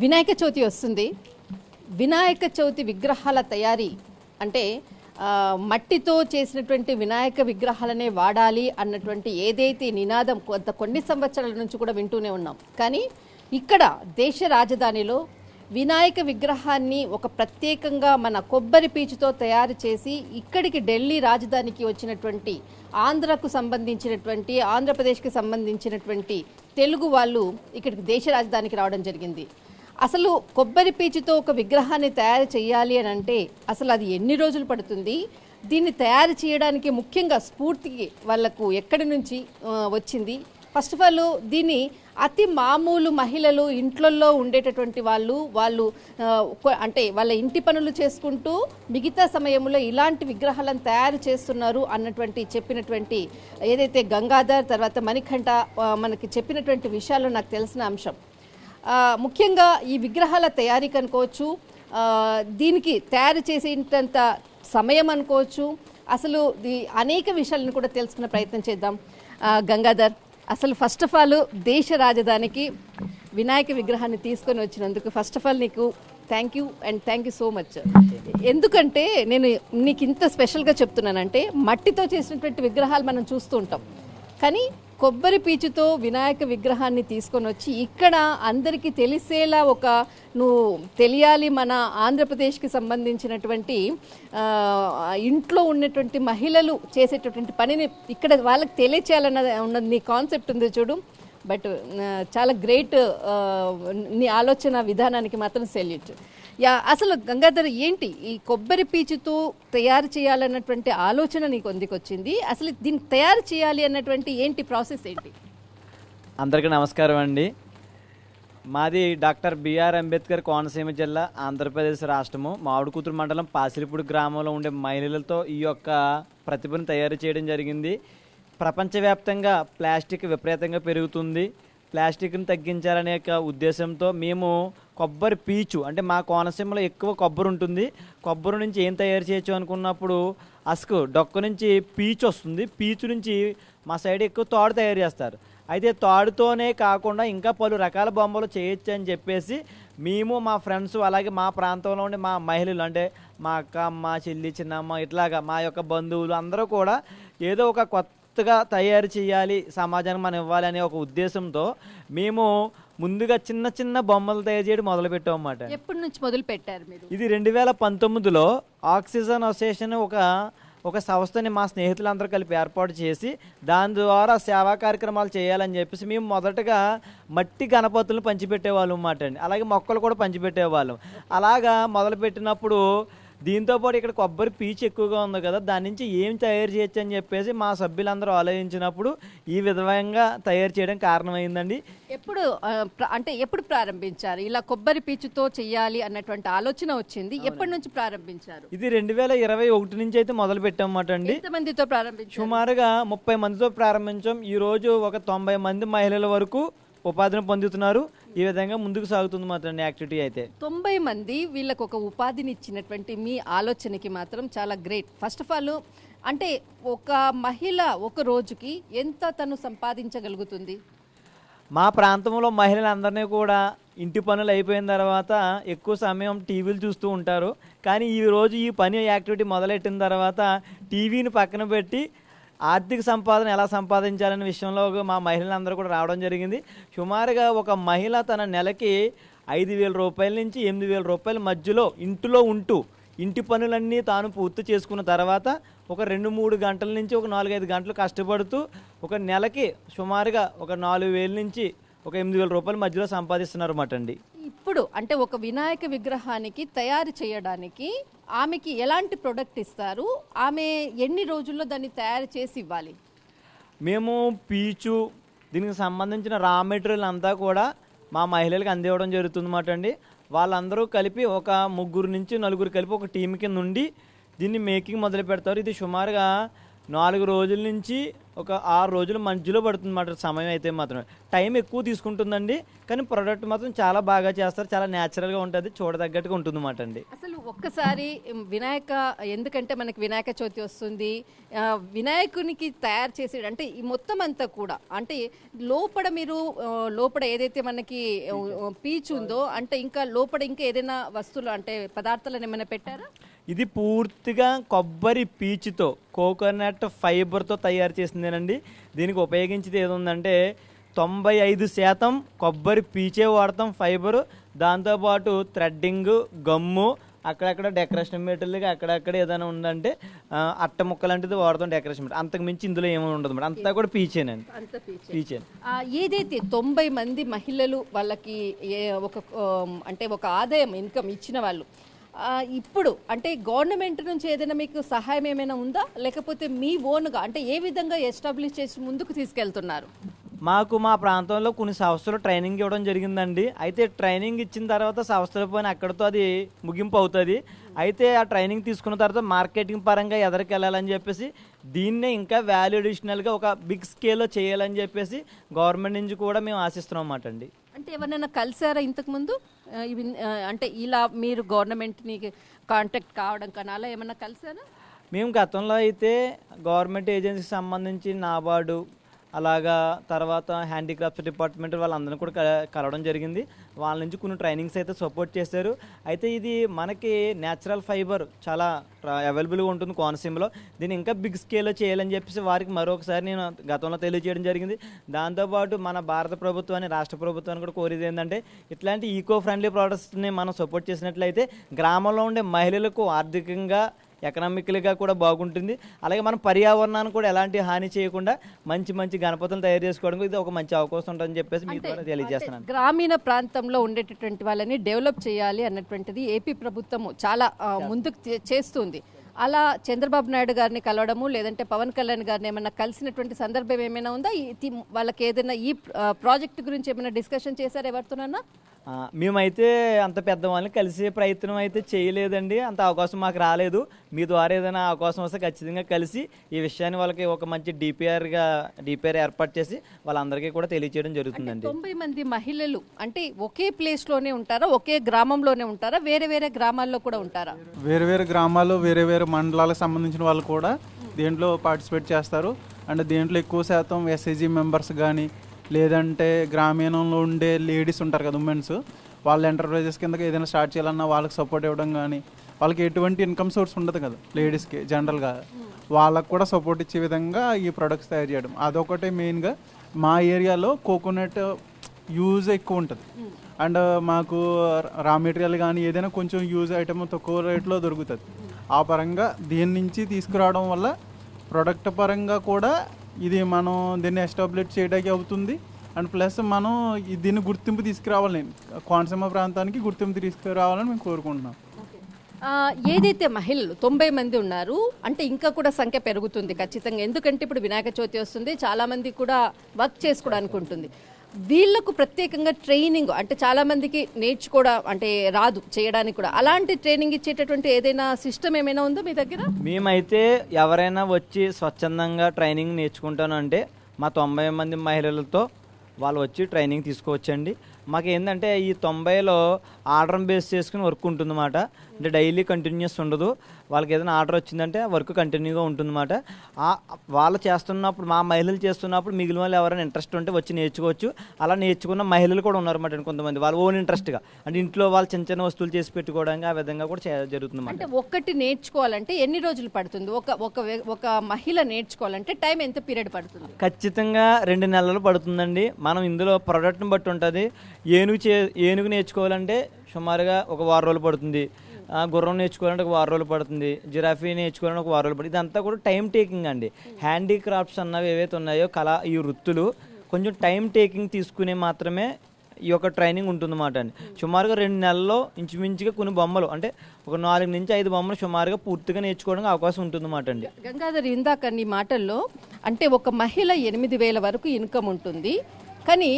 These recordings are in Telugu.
వినాయక చవితి వస్తుంది. వినాయక చవితి విగ్రహాల తయారీ అంటే మట్టితో చేసినటువంటి వినాయక విగ్రహాలనే వాడాలి అన్నటువంటి ఏదైతే నినాదం కొన్ని సంవత్సరాల నుంచి కూడా వింటూనే ఉన్నాం. కానీ ఇక్కడ దేశ రాజధానిలో వినాయక విగ్రహాన్ని ఒక ప్రత్యేకంగా మన కొబ్బరి పీచుతో తయారు చేసి ఇక్కడికి ఢిల్లీ రాజధానికి వచ్చినటువంటి ఆంధ్రకు సంబంధించినటువంటి ఆంధ్రప్రదేశ్కి సంబంధించినటువంటి తెలుగు వాళ్ళు ఇక్కడికి దేశ రాజధానికి రావడం జరిగింది. అసలు కొబ్బరి పీచుతో ఒక విగ్రహాన్ని తయారు చేయాలి అని అంటే అసలు అది ఎన్ని రోజులు పడుతుంది, దీన్ని తయారు చేయడానికి ముఖ్యంగా స్ఫూర్తికి వాళ్ళకు ఎక్కడి నుంచి వచ్చింది? ఫస్ట్ ఆఫ్ ఆల్ దీన్ని అతి మామూలు మహిళలు ఇంట్లలో ఉండేటటువంటి వాళ్ళు అంటే వాళ్ళ ఇంటి పనులు చేసుకుంటూ మిగతా సమయంలో ఇలాంటి విగ్రహాలను తయారు చేస్తున్నారు అన్నటువంటి చెప్పినటువంటి ఏదైతే గంగాధర్ తర్వాత మణికంఠ మనకి చెప్పినటువంటి విషయాలు నాకు తెలిసిన అంశం. ముఖ్యంగా ఈ విగ్రహాల తయారీకి అనుకోవచ్చు, దీనికి తయారు చేసేంత సమయం అనుకోవచ్చు, అసలు అనేక విషయాలను కూడా తెలుసుకునే ప్రయత్నం చేద్దాం. గంగాధర్, అసలు ఫస్ట్ ఆఫ్ ఆల్ దేశ రాజధానికి వినాయక విగ్రహాన్ని తీసుకొని వచ్చినందుకు ఫస్ట్ ఆఫ్ ఆల్ నీకు థ్యాంక్ యూ సో మచ్. ఎందుకంటే నేను నీకు ఇంత స్పెషల్గా చెప్తున్నానంటే మట్టితో చేసినటువంటి విగ్రహాలు మనం చూస్తూ ఉంటాం, కానీ కొబ్బరి పీచుతో వినాయక విగ్రహాన్ని తీసుకొని వచ్చి ఇక్కడ అందరికీ తెలిసేలా నువ్వు తెలియాలి మన ఆంధ్రప్రదేశ్కి సంబంధించినటువంటి ఇంట్లో ఉన్నటువంటి మహిళలు చేసేటటువంటి పనిని ఇక్కడ వాళ్ళకి తెలియచేయాలన్న నీ కాన్సెప్ట్ ఉంది చూడు. బట్ చాలా గ్రేట్ నీ ఆలోచన విధానానికి మాత్రం సెల్యూట్. అసలు గంగాధర్, ఏంటి ఈ కొబ్బరి పీచుతో తయారు చేయాలన్నటువంటి ఆలోచన నీకు వచ్చింది? అసలు దీన్ని తయారు చేయాలి అన్నటువంటి ఏంటి ప్రాసెస్ ఏంటి? అందరికీ నమస్కారం అండి. మాది డాక్టర్ బిఆర్ అంబేద్కర్ కోనసీమ జిల్లా, ఆంధ్రప్రదేశ్ రాష్ట్రము, మామిడికుతురు మండలం పాసిలిపూడి గ్రామంలో ఉండే మహిళలతో ఈ యొక్క ప్రతిభను తయారు చేయడం జరిగింది. ప్రపంచవ్యాప్తంగా ప్లాస్టిక్ విపరీతంగా పెరుగుతుంది. ప్లాస్టిక్ని తగ్గించాలనే ఉద్దేశంతో మేము కొబ్బరి పీచు, అంటే మా కోనసీమలో ఎక్కువ కొబ్బరి ఉంటుంది, కొబ్బరి నుంచి ఏం తయారు చేయొచ్చు అనుకున్నప్పుడు డొక్క నుంచి పీచు వస్తుంది, పీచు నుంచి మా సైడ్ ఎక్కువ తాడు తయారు చేస్తారు. అయితే తాడుతోనే కాకుండా ఇంకా పలు రకాల బొమ్మలు చేయొచ్చు అని చెప్పేసి మేము మా ఫ్రెండ్స్ అలాగే మా ప్రాంతంలో ఉండే మా మహిళలు, అంటే మా అక్క, మా చెల్లి, చిన్నమ్మ, ఇట్లాగా మా యొక్క బంధువులు అందరూ కూడా ఏదో ఒక కొత్తగా తయారు చేయాలి, సమాజానికి మనం ఇవ్వాలి అనే ఒక ఉద్దేశంతో మేము ముందుగా చిన్న చిన్న బొమ్మలు తయారు చేయడం మొదలుపెట్టాం అన్నమాట. ఎప్పటి నుంచి మొదలు పెట్టారు మీరు? ఇది 2019లో ఆక్సిజన్ అసోసియేషన్ ఒక సంస్థని మా స్నేహితులందరూ కలిపి ఏర్పాటు చేసి దాని ద్వారా సేవా కార్యక్రమాలు చేయాలని చెప్పేసి మేము మొదటగా మట్టి గణపతులను పంచిపెట్టేవాళ్ళం అన్నమాట అండి. అలాగే మొక్కలు కూడా పంచిపెట్టేవాళ్ళం. అలాగా మొదలుపెట్టినప్పుడు దీంతోపాటు ఇక్కడ కొబ్బరి పీచు ఎక్కువగా ఉంది కదా, దాని నుంచి ఏం తయారు చేయొచ్చు అని చెప్పేసి మా సభ్యులందరూ ఆలోచించినప్పుడు ఈ విధంగా తయారు చేయడం కారణమైందండి. ఎప్పుడు ప్రారంభించారు ఇలా కొబ్బరి పీచుతో చెయ్యాలి అన్నటువంటి ఆలోచన వచ్చింది? ఎప్పటి నుంచి ప్రారంభించారు? ఇది 2021 నుంచి అయితే మొదలు పెట్టామన్నమాట అండి. ఎంతమందితో ప్రారంభించారు? సుమారుగా 30 మందితో ప్రారంభించాం. ఈ రోజు ఒక 90 మంది మహిళల వరకు ఉపాధిని పొందుతున్నారు. ఈ విధంగా ముందుకు సాగుతుంది మాత్రం యాక్టివిటీ. అయితే 90 మంది వీళ్ళకు ఒక ఉపాధిని ఇచ్చినటువంటి మీ ఆలోచనకి మాత్రం చాలా గ్రేట్. ఫస్ట్ ఆఫ్ ఆల్ అంటే ఒక మహిళ ఒక రోజుకి ఎంత తను సంపాదించగలుగుతుంది? మా ప్రాంతంలో మహిళలందరినీ కూడా ఇంటి పనులు అయిపోయిన తర్వాత ఎక్కువ సమయం టీవీలు చూస్తూ ఉంటారు. కానీ ఈ రోజు ఈ పని యాక్టివిటీ మొదలెట్టిన తర్వాత టీవీని పక్కన పెట్టి ఆర్థిక సంపాదన ఎలా సంపాదించాలనే విషయంలో మా మహిళలందరూ కూడా రావడం జరిగింది. సుమారుగా ఒక మహిళ తన నెలకి 5,000 రూపాయల నుంచి 8,000 రూపాయల మధ్యలో ఇంటిలో ఉంటూ ఇంటి పనులన్నీ తాను పూర్తి చేసుకున్న తర్వాత ఒక 2-3 గంటల నుంచి ఒక 4-5 గంటలు కష్టపడుతూ ఒక నెలకి సుమారుగా ఒక 4,000 నుంచి ఒక 8,000 రూపాయల మధ్యలో సంపాదిస్తున్నారు అన్నమాట అండి. ఇప్పుడు అంటే ఒక వినాయక విగ్రహానికి తయారు చేయడానికి ఆమెకి ఎలాంటి ప్రొడక్ట్ ఇస్తారు? ఆమె ఎన్ని రోజుల్లో దాన్ని తయారు చేసి ఇవ్వాలి? మేము పీచు దీనికి సంబంధించిన రా మెటీరియల్ అంతా కూడా మా మహిళలకు అందివ్వడం జరుగుతుంది అన్నమాట అండి. వాళ్ళందరూ కలిపి ఒక 3 నుంచి 4 కలిపి ఒక టీం కింద ఉండి దీన్ని మేకింగ్ మొదలు పెడతారు. ఇది సుమారుగా 4 రోజుల నుంచి ఒక 6 రోజుల మధ్యలో పడుతుంది అన్నమాట. సమయం అయితే మాత్రం టైం ఎక్కువ తీసుకుంటుందండి, కానీ ప్రోడక్ట్ మాత్రం చాలా బాగా చేస్తారు, చాలా న్యాచురల్గా ఉంటుంది, చూడదగ్గట్టుగా ఉంటుంది అన్నమాట అండి. అసలు ఒక్కసారి వినాయక, ఎందుకంటే మనకి వినాయక చవితి వస్తుంది, వినాయకునికి తయారు చేసే అంటే ఈ మొత్తం అంతా కూడా అంటే లోపల మీరు లోపల ఏదైతే మనకి పీచు ఉందో అంటే ఇంకా లోపల ఇంకా ఏదైనా వస్తువులు అంటే పదార్థాలను ఏమైనా పెట్టారా? ఇది పూర్తిగా కొబ్బరి పీచుతో కోకోనట్ ఫైబర్తో తయారు చేసిందేనండి. దీనికి ఉపయోగించేది ఏదుందంటే 95% కొబ్బరి పీచే వాడతాం ఫైబరు. దాంతోపాటు థ్రెడ్డింగ్, గమ్ము, అక్కడక్కడ డెకరేషన్ మెటీరియల్గా అక్కడక్కడ ఏదైనా ఉందంటే అట్ట ముక్క లాంటిది వాడతాం డెకరేషన్ మెటీరియల్. అంతకు మించి ఇందులో ఏమీ ఉండదు మేడం, అంతా కూడా పీచేనండి. పీచే. ఏదైతే 90 మంది మహిళలు వాళ్ళకి ఒక అంటే ఒక ఆదాయం ఇన్కమ్ ఇచ్చిన వాళ్ళు ఇప్పుడు అంటే గవర్నమెంట్ నుంచి ఏదైనా మీకు సహాయం ఏమైనా ఉందా, లేకపోతే మీ ఓన్గా అంటే ఏ విధంగా ఎస్టాబ్లిష్ చేసి ముందుకు తీసుకెళ్తున్నారు? మాకు మా ప్రాంతంలో కొన్ని సంస్థలు ట్రైనింగ్ ఇవ్వడం జరిగిందండి. అయితే ట్రైనింగ్ ఇచ్చిన తర్వాత సంస్థల పైన అక్కడితో అది ముగింపు అవుతుంది. అయితే ఆ ట్రైనింగ్ తీసుకున్న తర్వాత మార్కెటింగ్ పరంగా ఎదరికి వెళ్ళాలని చెప్పేసి దీన్నే ఇంకా వాల్యూ అడిషనల్గా ఒక బిగ్ స్కేల్లో చేయాలని చెప్పేసి గవర్నమెంట్ నుంచి కూడా మేము ఆశిస్తున్నాం అన్నమాట అండి. అంటే ఎవరైనా కలిసారా ఇంతకుముందు అంటే ఇలా మీరు గవర్నమెంట్ని కాంటాక్ట్ కావడం కన్నా అలా ఏమన్నా కలిసారా? మేము గతంలో అయితే గవర్నమెంట్ ఏజెన్సీకి సంబంధించి నాబార్డు అలాగా తర్వాత హ్యాండిక్రాఫ్ట్స్ డిపార్ట్మెంట్ వాళ్ళందరినీ కూడా కలవడం జరిగింది. వాళ్ళ నుంచి కొన్ని ట్రైనింగ్స్ అయితే సపోర్ట్ చేశారు. అయితే ఇది మనకి న్యాచురల్ ఫైబర్ చాలా అవైలబుల్గా ఉంటుంది కోనసీమలో. దీన్ని ఇంకా బిగ్ స్కేల్లో చేయాలని చెప్పేసి వారికి మరొకసారి నేను గతంలో తెలియజేయడం జరిగింది. దాంతోపాటు మన భారత ప్రభుత్వాన్ని, రాష్ట్ర ప్రభుత్వాన్ని కూడా కోరేది ఏంటంటే ఇట్లాంటి ఈకో ఫ్రెండ్లీ ప్రోడక్ట్స్ని మనం సపోర్ట్ చేసినట్లయితే గ్రామంలో ఉండే మహిళలకు ఆర్థికంగా, ఎకనామికల్గా కూడా బాగుంటుంది. అలాగే మన పర్యావరణాన్ని కూడా ఎలాంటి హాని చేయకుండా మంచి మంచి గణపతులు తయారు చేసుకోవడానికి ఇది ఒక మంచి అవకాశం ఉంటుందని చెప్పేసి మీ ద్వారా తెలియజేస్తున్నాను. గ్రామీణ ప్రాంతంలో ఉండేటటువంటి వాళ్ళని డెవలప్ చేయాలి అన్నటువంటిది ఏపీ ప్రభుత్వం చాలా ముందుకు చేస్తుంది. అలా చంద్రబాబు నాయుడు గారిని కలవడము లేదంటే పవన్ కళ్యాణ్ గారిని ఏమైనా కలిసినటువంటి సందర్భం ఏమైనా ఉందా? వాళ్ళకి ఏదైనా ఈ ప్రాజెక్ట్ గురించి ఏమైనా డిస్కషన్ చేశారు ఎవరితోనన్నా? మేమైతే అంత పెద్దవాళ్ళని కలిసే ప్రయత్నం అయితే చేయలేదండి. అంత అవకాశం మాకు రాలేదు. మీ ద్వారా ఏదైనా అవకాశం వస్తే ఖచ్చితంగా కలిసి ఈ విషయాన్ని వాళ్ళకి ఒక మంచి డిపిఆర్ ఏర్పాటు చేసి వాళ్ళందరికీ కూడా తెలియజేయడం జరుగుతుందండి. 90 మంది మహిళలు అంటే ఒకే ప్లేస్లోనే ఉంటారా, ఒకే గ్రామంలోనే ఉంటారా, వేరే వేరే గ్రామాల్లో కూడా ఉంటారా? వేరే వేరే గ్రామాలు, వేరే వేరే మండలాలకు సంబంధించిన వాళ్ళు కూడా దీంట్లో పార్టిసిపేట్ చేస్తారు. అండ్ దీంట్లో ఎక్కువ శాతం ఎస్ఐజీ మెంబర్స్ కానీ లేదంటే గ్రామీణంలో ఉండే లేడీస్ ఉంటారు కదా, ఉమెన్స్, వాళ్ళ ఎంటర్ప్రైజెస్ కింద ఏదైనా స్టార్ట్ చేయాలన్నా వాళ్ళకి సపోర్ట్ ఇవ్వడం కానీ, వాళ్ళకి ఎటువంటి ఇన్కమ్ సోర్స్ ఉండదు కదా లేడీస్కి జనరల్గా, వాళ్ళకు కూడా సపోర్ట్ ఇచ్చే విధంగా ఈ ప్రొడక్ట్స్ తయారు చేయడం. అదొకటే మెయిన్గా మా ఏరియాలో కోకోనట్ యూజ్ ఎక్కువ ఉంటుంది. అండ్ మాకు రా మెటీరియల్ కానీ ఏదైనా కొంచెం యూజ్ ఐటమ్ తక్కువ రేట్లో దొరుకుతుంది. ఆ పరంగా దీని నుంచి తీసుకురావడం వల్ల ప్రొడక్ట్ పరంగా కూడా ఇది మనం దీన్ని ఎస్టాబ్లిష్ చేయడానికి అవుతుంది. అండ్ ప్లస్ మనం దీన్ని గుర్తింపు తీసుకురావాలని, కోనసీమ ప్రాంతానికి గుర్తింపు తీసుకురావాలని మేము కోరుకుంటున్నాం. ఏదైతే మహిళలు 90 మంది ఉన్నారు అంటే ఇంకా కూడా సంఖ్య పెరుగుతుంది ఖచ్చితంగా, ఎందుకంటే ఇప్పుడు వినాయక చవితి వస్తుంది, చాలా మంది కూడా వర్క్ చేసుకోవడానికి ఉంటుంది. వీళ్ళకు ప్రత్యేకంగా ట్రైనింగ్ అంటే చాలా మందికి నేర్చుకోవడం అంటే రాదు చేయడానికి కూడా, అలాంటి ట్రైనింగ్ ఇచ్చేటటువంటి ఏదైనా సిస్టమ్ ఏమైనా ఉందో మీ దగ్గర? మేమైతే ఎవరైనా వచ్చి స్వచ్ఛందంగా ట్రైనింగ్ నేర్చుకుంటాను అంటే మా 90 మంది మహిళలతో వాళ్ళు వచ్చి ట్రైనింగ్ తీసుకోవచ్చండి. మాకు ఏంటంటే ఈ 90లో ఆర్డర్ బేస్ చేసుకుని వర్క్ ఉంటుందన్నమాట. అంటే డైలీ కంటిన్యూస్ ఉండదు. వాళ్ళకి ఏదైనా ఆర్డర్ వచ్చిందంటే వర్క్ కంటిన్యూగా ఉంటుందన్నమాట. వాళ్ళు చేస్తున్నప్పుడు, మా మహిళలు చేస్తున్నప్పుడు మిగిలిన వాళ్ళు ఎవరైనా ఇంట్రెస్ట్ ఉంటే వచ్చి నేర్చుకోవచ్చు. అలా నేర్చుకున్న మహిళలు కూడా ఉన్నారన్నమాట కొంతమంది, వాళ్ళ ఓన్ ఇంట్రెస్ట్గా అంటే ఇంట్లో వాళ్ళు చిన్న చిన్న వస్తువులు చేసి పెట్టుకోవడానికి ఆ విధంగా కూడా జరుగుతుంది. అంటే ఒక్కటి నేర్చుకోవాలంటే ఎన్ని రోజులు పడుతుంది? ఒక మహిళ నేర్చుకోవాలంటే టైం ఎంత పీరియడ్ పడుతుంది? ఖచ్చితంగా 2 నెలలు పడుతుందండి. మనం ఇందులో ప్రోడక్ట్ని బట్టి ఉంటుంది. ఏనుగు నేర్చుకోవాలంటే సుమారుగా ఒక 6 రోజులు పడుతుంది. గుర్రం నేర్చుకోవాలంటే ఒక 6 రోజులు పడుతుంది. జిరాఫీ నేర్చుకోవాలంటే ఒక 6 రోజులు పడుతుంది. ఇదంతా కూడా టైం టేకింగ్ అండి. హ్యాండీక్రాఫ్ట్స్ అన్నవి ఏవైతే ఉన్నాయో ఈ వృత్తులు కొంచెం టైం టేకింగ్ తీసుకునే మాత్రమే ఈ యొక్క ట్రైనింగ్ ఉంటుందన్నమాట అండి. సుమారుగా 2 నెలల్లో ఇంచుమించుగా కొన్ని బొమ్మలు అంటే ఒక 4 నుంచి 5 బొమ్మలు సుమారుగా పూర్తిగా నేర్చుకోవడానికి అవకాశం ఉంటుందన్నమాట అండి. గంగాధర్, ఇందాక నీ మాటల్లో అంటే ఒక మహిళ 8,000 వరకు ఇన్కమ్ ఉంటుంది, కానీ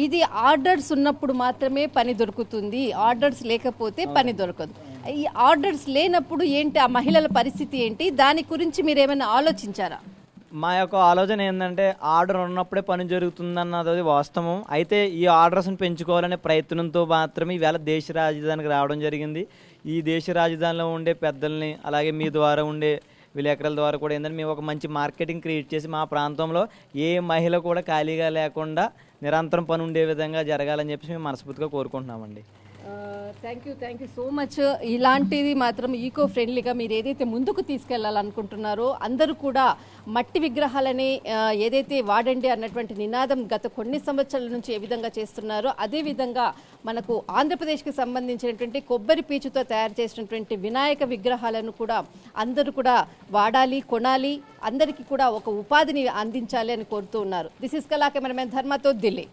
ఇది ఆర్డర్స్ ఉన్నప్పుడు మాత్రమే పని దొరుకుతుంది, ఆర్డర్స్ లేకపోతే పని దొరకదు. ఈ ఆర్డర్స్ లేనప్పుడు ఏంటి ఆ మహిళల పరిస్థితి ఏంటి? దాని గురించి మీరు ఏమైనా ఆలోచించారా? మా యొక్క ఆలోచన ఏంటంటే ఆర్డర్ ఉన్నప్పుడే పని జరుగుతుందన్నది వాస్తవం. అయితే ఈ ఆర్డర్స్ని పెంచుకోవాలనే ప్రయత్నంతో మాత్రమే ఈవేళ దేశ రాజధానికి రావడం జరిగింది. ఈ దేశ రాజధానిలో ఉండే పెద్దల్ని అలాగే మీ ద్వారా ఉండే విలేకరుల ద్వారా కూడా ఏంటంటే మేము ఒక మంచి మార్కెటింగ్ క్రియేట్ చేసి మా ప్రాంతంలో ఏ మహిళ కూడా ఖాళీగా లేకుండా నిరంతరం పని ఉండే విధంగా జరగాలని చెప్పేసి మేము మనస్ఫూర్తిగా కోరుకుంటున్నామండి. Thank you so much. ఇలాంటిది మాత్రం ఈకో ఫ్రెండ్లీగా మీరు ఏదైతే ముందుకు తీసుకెళ్లాలనుకుంటున్నారో అందరూ కూడా మట్టి విగ్రహాలని ఏదైతే వాడండి అన్నటువంటి నినాదం గత కొన్ని సంవత్సరాల నుంచి ఏ విధంగా చేస్తున్నారో అదే విధంగా మనకు ఆంధ్రప్రదేశ్కి సంబంధించినటువంటి కొబ్బరి పీచుతో తయారు చేసినటువంటి వినాయక విగ్రహాలను కూడా అందరూ కూడా వాడాలి, కొనాలి, అందరికీ కూడా ఒక ఉపాధిని అందించాలి అని కోరుతూ ఉన్నారు. దిస్ ఇస్ కళా కెమెరామెన్ ధర్మతో ఢిల్లీ.